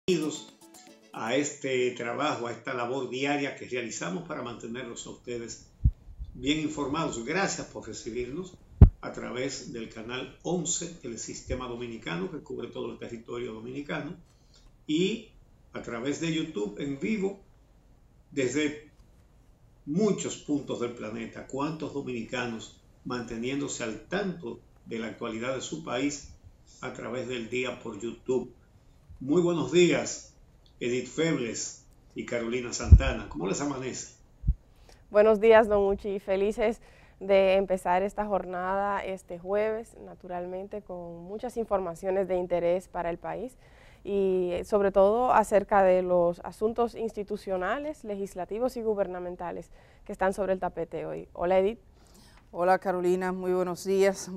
Bienvenidos a este trabajo, a esta labor diaria que realizamos para mantenerlos a ustedes bien informados. Gracias por recibirnos a través del canal 11 del Sistema Dominicano, que cubre todo el territorio dominicano, y a través de YouTube en vivo desde muchos puntos del planeta. ¿Cuántos dominicanos manteniéndose al tanto de la actualidad de su país a través del día por YouTube? Muy buenos días, Edith Febles y Carolina Santana. ¿Cómo les amanece? Buenos días, don Uchi. Felices de empezar esta jornada este jueves, naturalmente, con muchas informaciones de interés para el país y sobre todo acerca de los asuntos institucionales, legislativos y gubernamentales que están sobre el tapete hoy. Hola, Edith. Hola Carolina, muy buenos días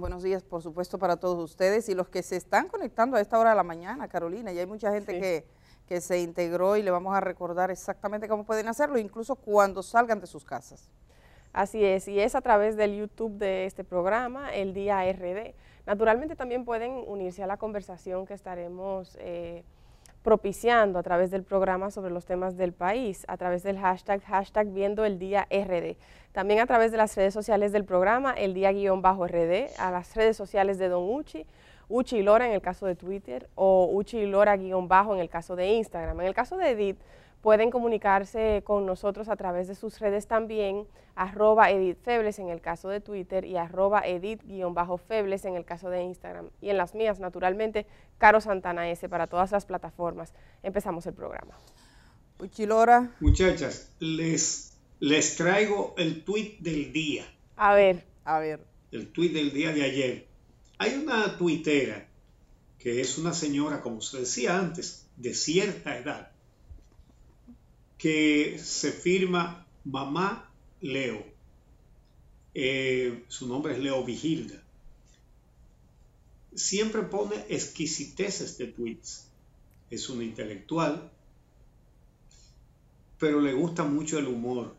por supuesto para todos ustedes y los que se están conectando a esta hora de la mañana, Carolina, y hay mucha gente que se integró y le vamos a recordar exactamente cómo pueden hacerlo, incluso cuando salgan de sus casas. Así es, y es a través del YouTube de este programa, El Día RD. Naturalmente también pueden unirse a la conversación que estaremos propiciando a través del programa sobre los temas del país, a través del hashtag viendo el día RD. También a través de las redes sociales del programa, el día_RD, a las redes sociales de don Uchi, Uchi Lora en el caso de Twitter o Uchi Lora_ en el caso de Instagram. En el caso de Edith, pueden comunicarse con nosotros a través de sus redes también, @EdithFebles en el caso de Twitter y @Edith_Febles en el caso de Instagram. Y en las mías, naturalmente, Caro Santana S para todas las plataformas. Empezamos el programa. Uchi Lora. Muchachas, les traigo el tuit del día. A ver. El tuit del día de ayer. Hay una tuitera que es una señora, como se decía antes, de cierta edad, que se firma Mamá Leo. Su nombre es Leo Vigilda. Siempre pone exquisiteces de tweets. Es una intelectual, pero le gusta mucho el humor.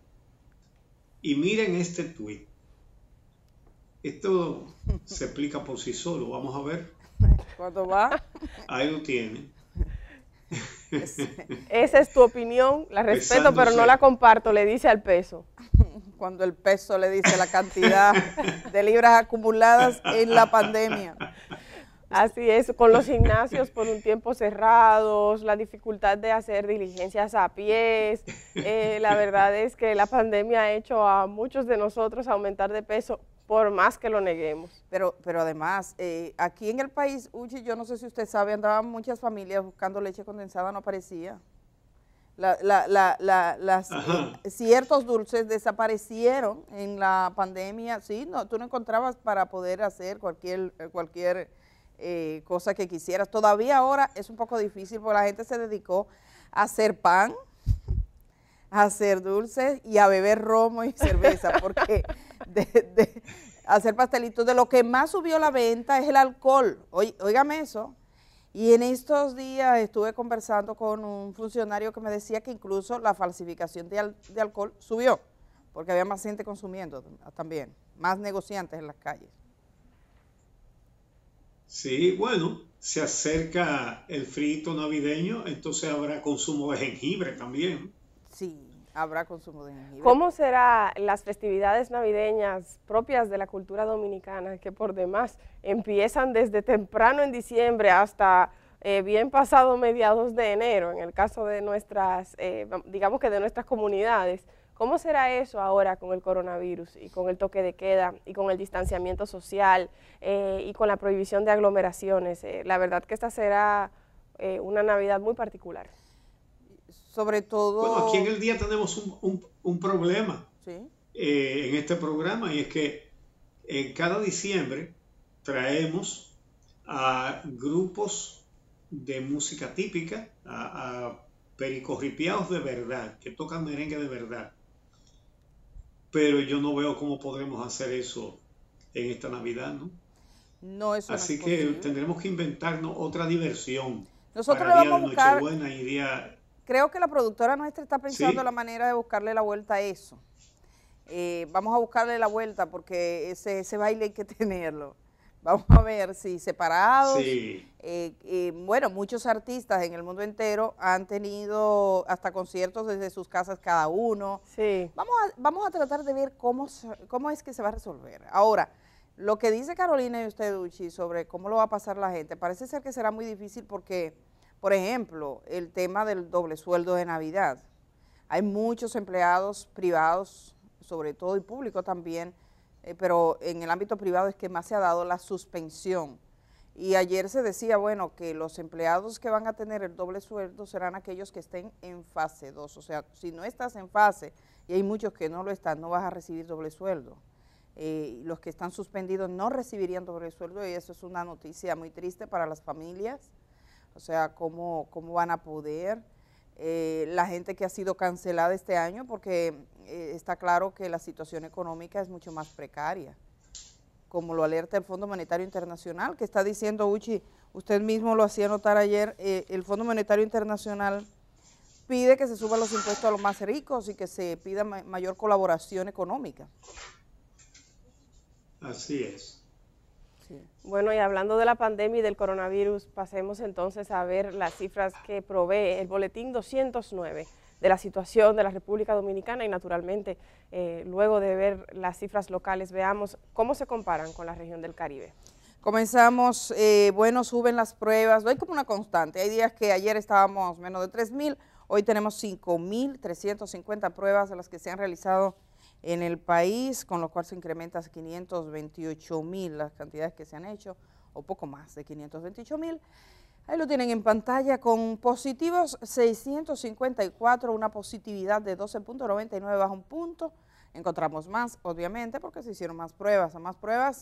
Y miren este tweet. Esto se explica por sí solo. Vamos a ver. ¿Cuándo va? Ahí lo tienen. Esa es tu opinión, la respeto, pero no la comparto, le dice al peso. Cuando el peso le dice la cantidad de libras acumuladas en la pandemia. Así es, con los gimnasios por un tiempo cerrados, la dificultad de hacer diligencias a pies, la verdad es que la pandemia ha hecho a muchos de nosotros aumentar de peso, por más que lo neguemos. Pero además, aquí en el país, Uchi, yo no sé si usted sabe, andaban muchas familias buscando leche condensada, no aparecía. Ciertos dulces desaparecieron en la pandemia, sí, no, tú no encontrabas para poder hacer cualquier cosa que quisieras. Todavía ahora es un poco difícil porque la gente se dedicó a hacer pan, a hacer dulces y a beber romo y cerveza, porque de hacer pastelitos, de lo que más subió la venta es el alcohol. Óigame eso. Y en estos días estuve conversando con un funcionario que me decía que incluso la falsificación de alcohol subió, porque había más gente consumiendo también, más negociantes en las calles. Sí, bueno, se acerca el frito navideño, entonces habrá consumo de jengibre también. Sí, habrá consumo de jengibre. ¿Cómo serán las festividades navideñas propias de la cultura dominicana, que por demás empiezan desde temprano en diciembre hasta bien pasado mediados de enero, en el caso de nuestras, digamos que de nuestras comunidades? ¿Cómo será eso ahora con el coronavirus y con el toque de queda y con el distanciamiento social y con la prohibición de aglomeraciones? La verdad que esta será una Navidad muy particular. Sobre todo... Bueno, aquí en el día tenemos un problema. ¿Sí? En este programa, y es que en cada diciembre traemos a grupos de música típica, a pericorripiados de verdad, que tocan merengue de verdad. Pero yo no veo cómo podremos hacer eso en esta Navidad, ¿no? No, eso Así no es que posible. Tendremos que inventarnos otra diversión. Nosotros para le vamos a buscar... Nochebuena y día... Creo que la productora nuestra está pensando ¿Sí? la manera de buscarle la vuelta a eso. Vamos a buscarle la vuelta porque ese baile hay que tenerlo. Vamos a ver si separados. Sí. Bueno, muchos artistas en el mundo entero han tenido hasta conciertos desde sus casas cada uno. Sí. Vamos a tratar de ver cómo es que se va a resolver. Ahora, lo que dice Carolina y usted, Uchi, sobre cómo lo va a pasar la gente, parece ser que será muy difícil porque, por ejemplo, el tema del doble sueldo de Navidad. Hay muchos empleados privados, sobre todo, y público también, pero en el ámbito privado es que más se ha dado la suspensión. Y ayer se decía, bueno, que los empleados que van a tener el doble sueldo serán aquellos que estén en fase 2. O sea, si no estás en fase, y hay muchos que no lo están, no vas a recibir doble sueldo. Los que están suspendidos no recibirían doble sueldo y eso es una noticia muy triste para las familias. O sea, cómo van a poder. La gente que ha sido cancelada este año, porque está claro que la situación económica es mucho más precaria, como lo alerta el Fondo Monetario Internacional, que está diciendo, Uchi, usted mismo lo hacía notar ayer, el Fondo Monetario Internacional pide que se suban los impuestos a los más ricos y que se pida mayor colaboración económica. Así es. Bueno, y hablando de la pandemia y del coronavirus, pasemos entonces a ver las cifras que provee el boletín 209 de la situación de la República Dominicana y naturalmente luego de ver las cifras locales veamos cómo se comparan con la región del Caribe. Comenzamos, bueno, suben las pruebas, no hay como una constante, hay días que ayer estábamos menos de 3,000, hoy tenemos 5,350 pruebas de las que se han realizado en el país, con lo cual se incrementa a 528,000 las cantidades que se han hecho, o poco más de 528,000. Ahí lo tienen en pantalla con positivos 654, una positividad de 12.99 bajo un punto. Encontramos más, obviamente, porque se hicieron más pruebas,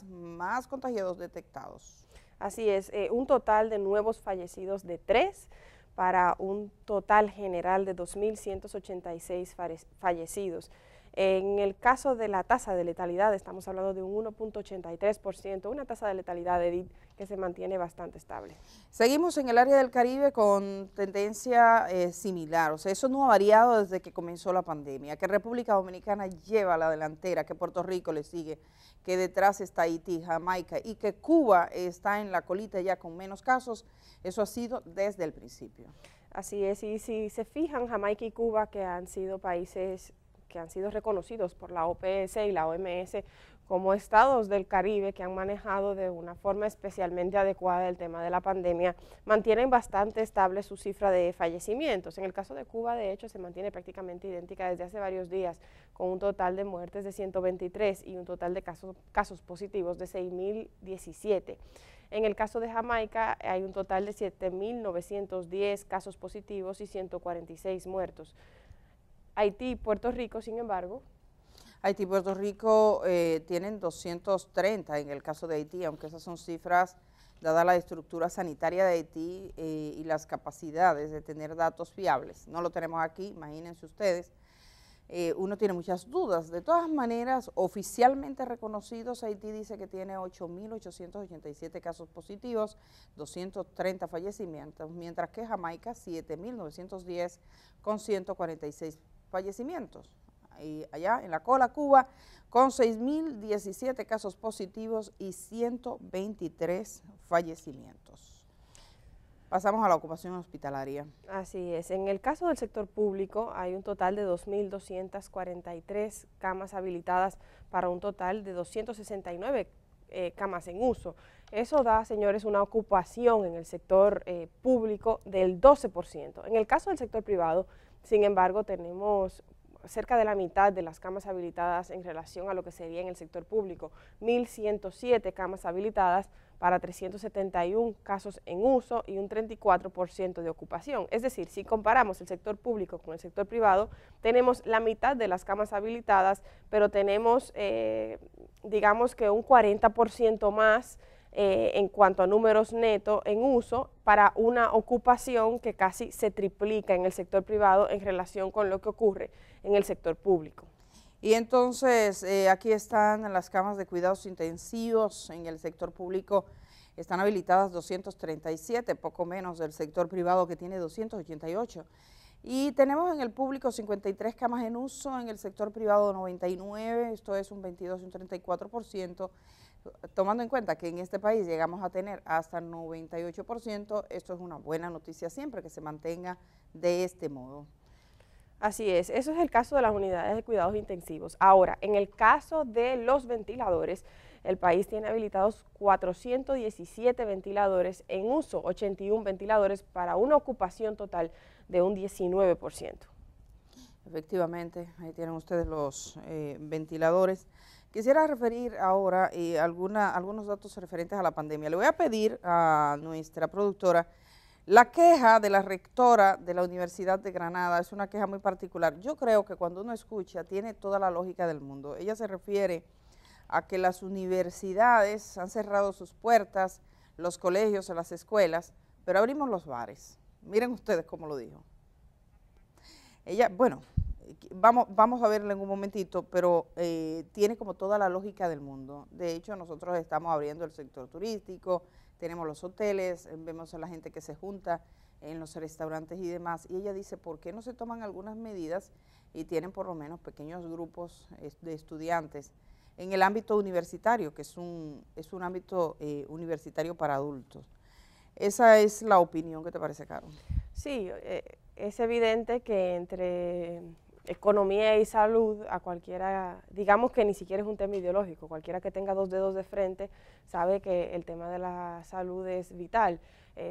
más contagiados detectados. Así es, un total de nuevos fallecidos de 3 para un total general de 2.186 fallecidos. En el caso de la tasa de letalidad, estamos hablando de un 1.83%, una tasa de letalidad, Edith, que se mantiene bastante estable. Seguimos en el área del Caribe con tendencia similar, o sea, eso no ha variado desde que comenzó la pandemia, que República Dominicana lleva la delantera, que Puerto Rico le sigue, que detrás está Haití, Jamaica y que Cuba está en la colita ya con menos casos, eso ha sido desde el principio. Así es, y si se fijan, Jamaica y Cuba, que han sido países que han sido reconocidos por la OPS y la OMS como estados del Caribe que han manejado de una forma especialmente adecuada el tema de la pandemia, mantienen bastante estable su cifra de fallecimientos. En el caso de Cuba, de hecho, se mantiene prácticamente idéntica desde hace varios días, con un total de muertes de 123 y un total de casos positivos de 6.017. En el caso de Jamaica hay un total de 7.910 casos positivos y 146 muertos. Haití y Puerto Rico, sin embargo. Haití y Puerto Rico tienen 230 en el caso de Haití, aunque esas son cifras, dada la estructura sanitaria de Haití y las capacidades de tener datos fiables. No lo tenemos aquí, imagínense ustedes. Uno tiene muchas dudas. De todas maneras, oficialmente reconocidos, Haití dice que tiene 8.887 casos positivos, 230 fallecimientos, mientras que Jamaica 7.910 con 146 fallecimientos. Y allá en la cola, Cuba, con 6.017 casos positivos y 123 fallecimientos. Pasamos a la ocupación hospitalaria. Así es. En el caso del sector público hay un total de 2.243 camas habilitadas para un total de 269 camas en uso. Eso da, señores, una ocupación en el sector público del 12%. En el caso del sector privado, sin embargo, tenemos cerca de la mitad de las camas habilitadas en relación a lo que sería en el sector público, 1.107 camas habilitadas para 371 casos en uso y un 34% de ocupación. Es decir, si comparamos el sector público con el sector privado, tenemos la mitad de las camas habilitadas, pero tenemos, digamos que un 40% más en cuanto a números netos en uso para una ocupación que casi se triplica en el sector privado en relación con lo que ocurre en el sector público. Y entonces aquí están las camas de cuidados intensivos. En el sector público están habilitadas 237, poco menos del sector privado que tiene 288. Y tenemos en el público 53 camas en uso, en el sector privado 99, esto es un 22 y un 34%. tomando en cuenta que en este país llegamos a tener hasta 98%, esto es una buena noticia siempre que se mantenga de este modo. Así es, eso es el caso de las unidades de cuidados intensivos. Ahora, en el caso de los ventiladores, el país tiene habilitados 417 ventiladores en uso, 81 ventiladores para una ocupación total de un 19%. Efectivamente, ahí tienen ustedes los ventiladores. Quisiera referir ahora algunos datos referentes a la pandemia. Le voy a pedir a nuestra productora la queja de la rectora de la Universidad de Granada. Es una queja muy particular. Yo creo que cuando uno escucha tiene toda la lógica del mundo. Ella se refiere a que las universidades han cerrado sus puertas, los colegios, las escuelas, pero abrimos los bares. Miren ustedes cómo lo dijo. Ella, bueno, vamos a verla en un momentito, pero tiene como toda la lógica del mundo. De hecho, nosotros estamos abriendo el sector turístico, tenemos los hoteles, vemos a la gente que se junta en los restaurantes y demás, y ella dice, ¿por qué no se toman algunas medidas y tienen por lo menos pequeños grupos de estudiantes en el ámbito universitario, que es un ámbito universitario para adultos? Esa es la opinión. ¿Qué te parece, Caro? Sí, es evidente que entre economía y salud, a cualquiera, digamos que ni siquiera es un tema ideológico, cualquiera que tenga dos dedos de frente sabe que el tema de la salud es vital.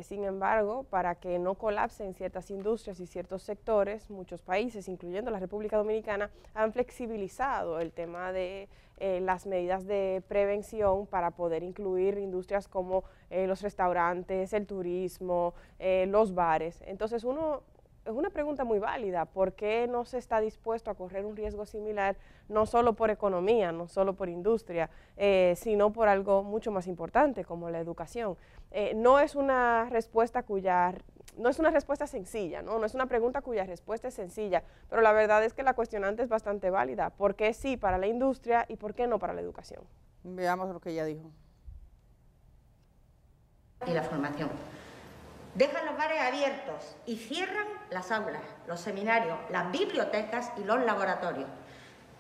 Sin embargo, para que no colapsen ciertas industrias y ciertos sectores, muchos países, incluyendo la República Dominicana, han flexibilizado el tema de las medidas de prevención para poder incluir industrias como los restaurantes, el turismo, los bares. Entonces es una pregunta muy válida, ¿por qué no se está dispuesto a correr un riesgo similar, no solo por economía, no solo por industria, sino por algo mucho más importante como la educación? No es una respuesta sencilla, ¿no? No es una pregunta cuya respuesta es sencilla, pero la verdad es que la cuestionante es bastante válida. ¿Por qué sí para la industria y por qué no para la educación? Veamos lo que ella dijo. Y la formación. Dejan los bares abiertos y cierran las aulas, los seminarios, las bibliotecas y los laboratorios.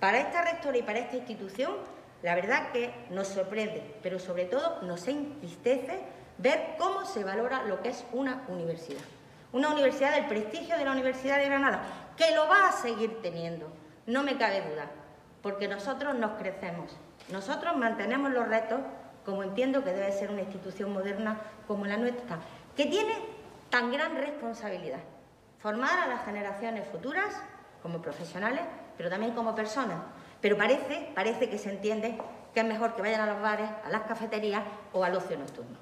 Para esta rectora y para esta institución, la verdad que nos sorprende, pero sobre todo nos entristece ver cómo se valora lo que es una universidad. Una universidad del prestigio de la Universidad de Granada, que lo va a seguir teniendo, no me cabe duda, porque nosotros nos crecemos, nosotros mantenemos los retos, como entiendo que debe ser una institución moderna como la nuestra, que tiene tan gran responsabilidad, formar a las generaciones futuras como profesionales, pero también como personas. Pero parece que se entiende que es mejor que vayan a los bares, a las cafeterías o al ocio nocturno.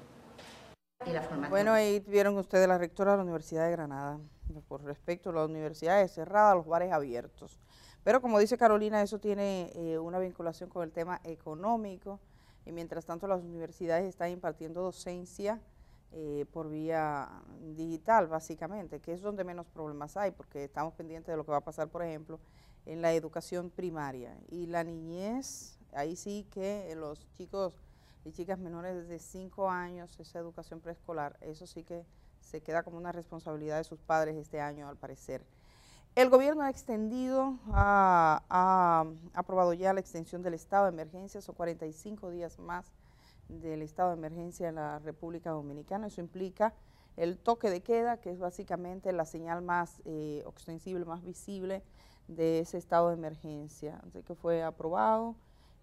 Y la formación. Bueno, ahí vieron ustedes la rectora de la Universidad de Granada, por respecto a las universidades cerradas, los bares abiertos. Pero como dice Carolina, eso tiene una vinculación con el tema económico, y mientras tanto las universidades están impartiendo docencia por vía digital, básicamente, que es donde menos problemas hay, porque estamos pendientes de lo que va a pasar, por ejemplo, en la educación primaria. Y la niñez, ahí sí que los chicos y chicas menores de 5 años, esa educación preescolar, eso sí que se queda como una responsabilidad de sus padres este año, al parecer. El gobierno ha extendido, ha aprobado ya la extensión del estado de emergencia, son 45 días más del estado de emergencia en la República Dominicana. Eso implica el toque de queda, que es básicamente la señal más ostensible, más visible de ese estado de emergencia. Así que fue aprobado,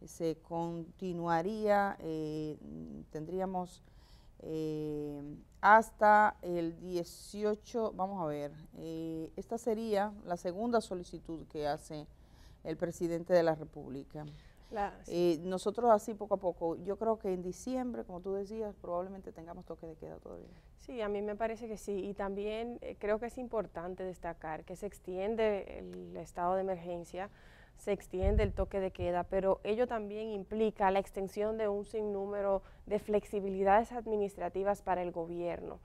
se continuaría, tendríamos hasta el 18, vamos a ver, esta sería la segunda solicitud que hace el presidente de la República. Nosotros así poco a poco, yo creo que en diciembre, como tú decías, probablemente tengamos toque de queda todavía. Sí, a mí me parece que sí, y también creo que es importante destacar que se extiende el estado de emergencia, se extiende el toque de queda, pero ello también implica la extensión de un sinnúmero de flexibilidades administrativas para el gobierno.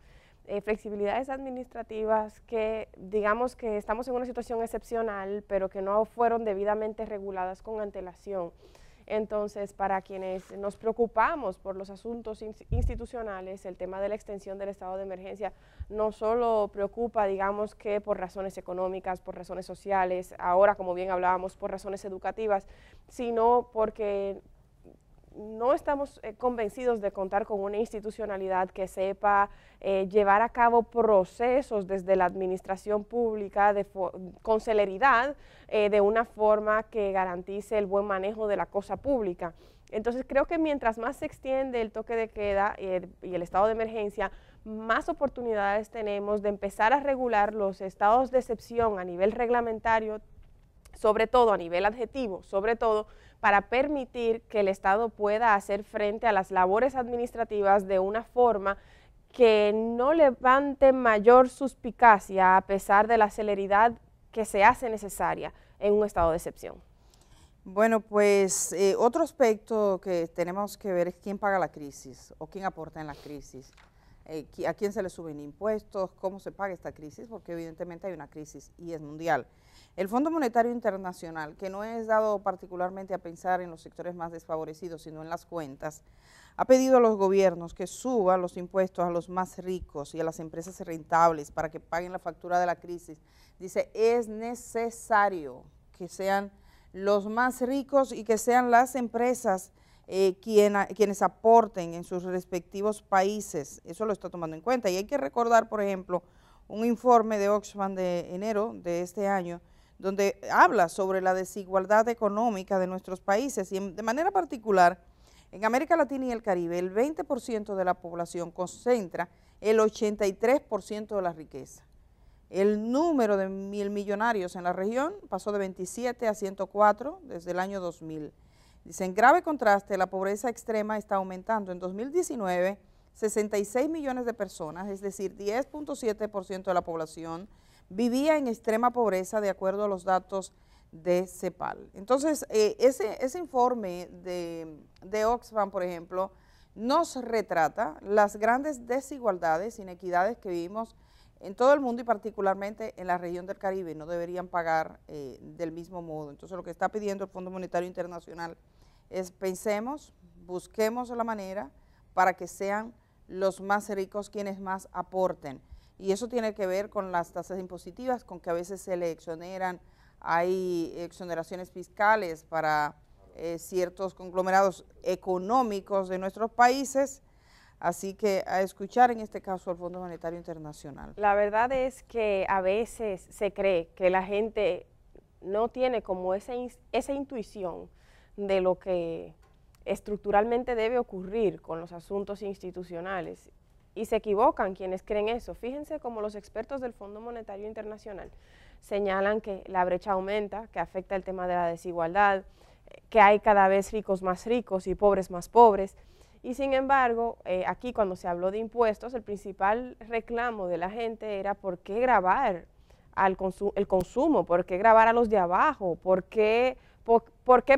Flexibilidades administrativas que digamos que estamos en una situación excepcional, pero que no fueron debidamente reguladas con antelación. Entonces, para quienes nos preocupamos por los asuntos institucionales, el tema de la extensión del estado de emergencia no solo preocupa, digamos que por razones económicas, por razones sociales, ahora como bien hablábamos, por razones educativas, sino porque no estamos convencidos de contar con una institucionalidad que sepa llevar a cabo procesos desde la administración pública con celeridad, de una forma que garantice el buen manejo de la cosa pública. Entonces creo que mientras más se extiende el toque de queda y el estado de emergencia, más oportunidades tenemos de empezar a regular los estados de excepción a nivel reglamentario, sobre todo a nivel adjetivo, sobre todo para permitir que el Estado pueda hacer frente a las labores administrativas de una forma que no levante mayor suspicacia a pesar de la celeridad que se hace necesaria en un estado de excepción. Bueno, pues otro aspecto que tenemos que ver es quién paga la crisis o quién aporta en la crisis. A quién se le suben impuestos, cómo se paga esta crisis, porque evidentemente hay una crisis y es mundial. El Fondo Monetario Internacional, que no es dado particularmente a pensar en los sectores más desfavorecidos, sino en las cuentas, ha pedido a los gobiernos que suban los impuestos a los más ricos y a las empresas rentables para que paguen la factura de la crisis. Dice, es necesario que sean los más ricos y que sean las empresas quienes aporten en sus respectivos países. Eso lo está tomando en cuenta. Y hay que recordar, por ejemplo, un informe de Oxfam de enero de este año, donde habla sobre la desigualdad económica de nuestros países y de manera particular, en América Latina y el Caribe, el 20% de la población concentra el 83% de la riqueza. El número de millonarios en la región pasó de 27 a 104 desde el año 2000. Dice, en grave contraste, la pobreza extrema está aumentando. En 2019, 66 millones de personas, es decir, 10.7% de la población, vivía en extrema pobreza de acuerdo a los datos de CEPAL. Entonces, ese informe de Oxfam, por ejemplo, nos retrata las grandes desigualdades, inequidades que vivimos en todo el mundo y particularmente en la región del Caribe. No deberían pagar del mismo modo. Entonces, lo que está pidiendo el Fondo Monetario Internacional es pensemos, busquemos la manera para que sean los más ricos quienes más aporten. Y eso tiene que ver con las tasas impositivas, con que a veces se le exoneran, hay exoneraciones fiscales para ciertos conglomerados económicos de nuestros países, así que a escuchar en este caso al Fondo Monetario Internacional. La verdad es que a veces se cree que la gente no tiene como esa intuición de lo que estructuralmente debe ocurrir con los asuntos institucionales. Y se equivocan quienes creen eso. Fíjense como los expertos del Fondo Monetario Internacional señalan que la brecha aumenta, que afecta el tema de la desigualdad, que hay cada vez ricos más ricos y pobres más pobres. Y sin embargo, aquí cuando se habló de impuestos, el principal reclamo de la gente era ¿por qué gravar el consumo? ¿Por qué gravar a los de abajo? ¿Por qué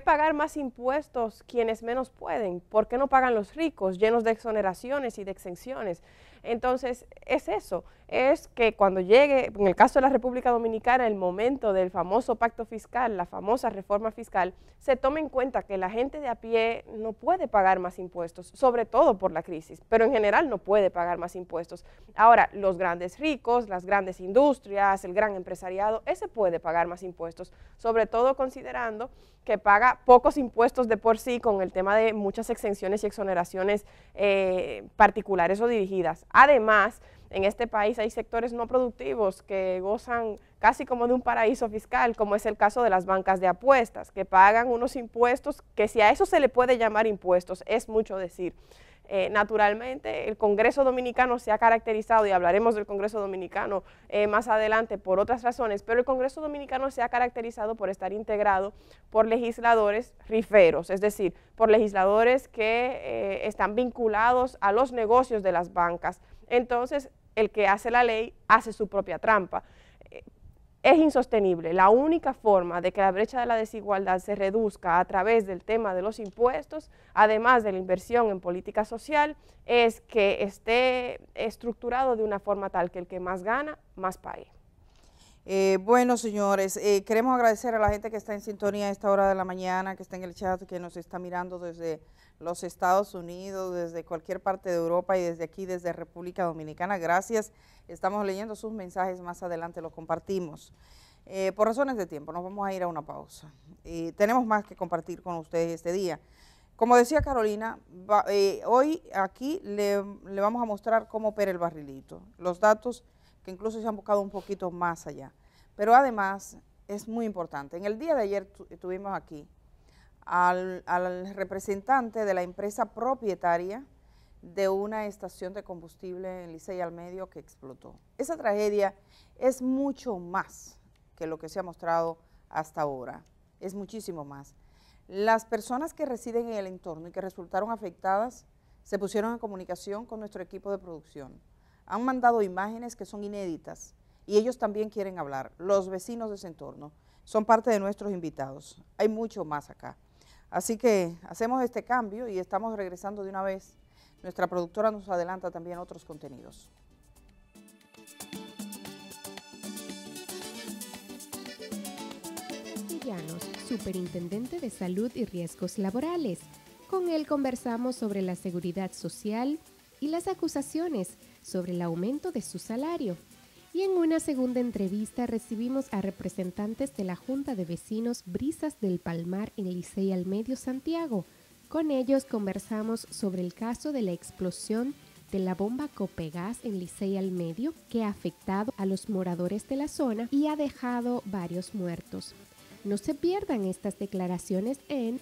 pagar más impuestos quienes menos pueden? ¿Por qué no pagan los ricos, llenos de exoneraciones y de exenciones? Entonces, es eso, es que cuando llegue, en el caso de la República Dominicana, el momento del famoso pacto fiscal, la famosa reforma fiscal, se tome en cuenta que la gente de a pie no puede pagar más impuestos, sobre todo por la crisis, pero en general no puede pagar más impuestos. Ahora, los grandes ricos, las grandes industrias, el gran empresariado, ese puede pagar más impuestos, sobre todo considerando que paga pocos impuestos de por sí con el tema de muchas exenciones y exoneraciones particulares o dirigidas. Además, en este país hay sectores no productivos que gozan casi como de un paraíso fiscal, como es el caso de las bancas de apuestas, que pagan unos impuestos que si a eso se le puede llamar impuestos, es mucho decir. Naturalmente, el Congreso Dominicano se ha caracterizado, y hablaremos del Congreso Dominicano más adelante por otras razones, pero el Congreso Dominicano se ha caracterizado por estar integrado por legisladores riferos, es decir, por legisladores que están vinculados a los negocios de las bancas. Entonces, el que hace la ley hace su propia trampa. Es insostenible. La única forma de que la brecha de la desigualdad se reduzca a través del tema de los impuestos, además de la inversión en política social, es que esté estructurado de una forma tal que el que más gana, más pague. Bueno, señores, queremos agradecer a la gente que está en sintonía a esta hora de la mañana, que está en el chat, que nos está mirando desde los Estados Unidos, desde cualquier parte de Europa y desde aquí, desde República Dominicana. Gracias, estamos leyendo sus mensajes, más adelante los compartimos. Por razones de tiempo, nos vamos a ir a una pausa. Tenemos más que compartir con ustedes este día. Como decía Carolina, hoy aquí le vamos a mostrar cómo opera el barrilito, los datos que incluso se han buscado un poquito más allá. Pero además es muy importante. En el día de ayer tuvimos aquí al representante de la empresa propietaria de una estación de combustible en Licey al Medio que explotó. Esa tragedia es mucho más que lo que se ha mostrado hasta ahora, es muchísimo más. Las personas que residen en el entorno y que resultaron afectadas se pusieron en comunicación con nuestro equipo de producción. Han mandado imágenes que son inéditas y ellos también quieren hablar. Los vecinos de ese entorno son parte de nuestros invitados. Hay mucho más acá. Así que hacemos este cambio y estamos regresando de una vez. Nuestra productora nos adelanta también otros contenidos. Llanos, Superintendente de Salud y Riesgos Laborales. Con él conversamos sobre la seguridad social y las acusaciones sobre el aumento de su salario. Y en una segunda entrevista recibimos a representantes de la Junta de Vecinos Brisas del Palmar en Licey al Medio, Santiago. Con ellos conversamos sobre el caso de la explosión de la bomba Copegas en Licey al Medio, que ha afectado a los moradores de la zona y ha dejado varios muertos. No se pierdan estas declaraciones en